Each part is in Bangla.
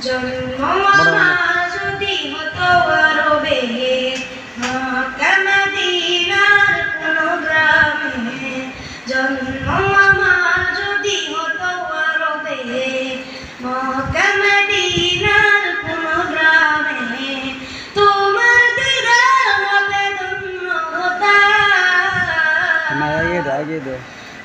জন্ম যদি হতো আরবে মক্কা মদিনার কোন গ্রামে, জন্ম যদি হতো আরবে মক্কা মদিনার কোন গ্রামে, তোমার দিদার হবে ধন্য হতাম।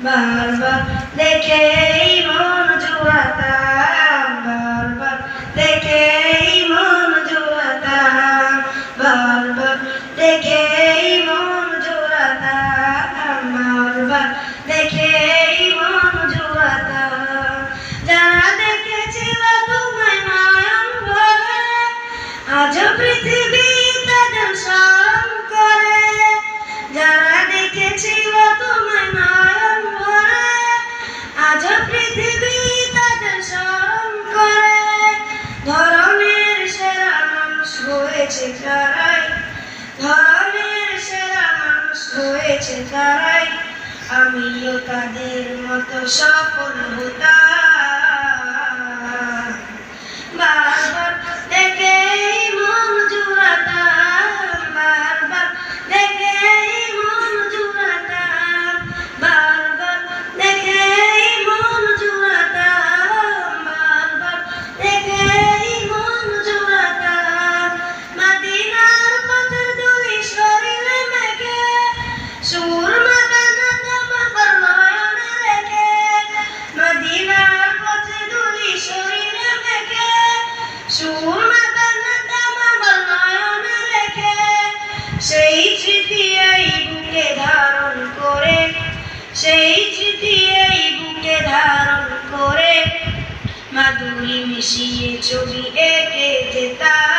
বারবার দেখেই মন জুড়াতাম, বারবার দেখেই মন জুড়াতাম, বারবার দেখেই মন জুড়াতাম, বারবার দেখেই মন জুড়াতাম। যারা দেখেছিল তোমায় নয়ন ভরে, আজ পৃথিবী তাদের স্মরণ করে। যারা দেখেছিল তোমায় নয়ন ভরে, আজ পৃথিবী তাদের স্মরণ করে। ধরনের সেরা মানুষ হয়েছে তারাই, ধরনের সেরা মানুষ হয়েছে তারাই, আমিও তাদের মতো সফল হতাম। বারবার দেখেই মন জুড়াতাম, বারবার দেখেই মন জুড়াতাম, বারবার দেখেই মন জুড়াতাম, বারবার দেখেই মন জুড়াতাম। মদিনার পথের ধুলি শরীরে মেখে, সুরমা দানা আমার নয়নে রেখে। মদিনার পথের ধুলি শরীরে মেখে, সুরমা দানা আমার নয়নে রেখে। সেই স্মৃতি এই বুকে ধারণ করে, সেই স্মৃতি এই বুকে ধারণ করে, মাধুরী মিশিয়ে ছবি এঁকে যেতাম।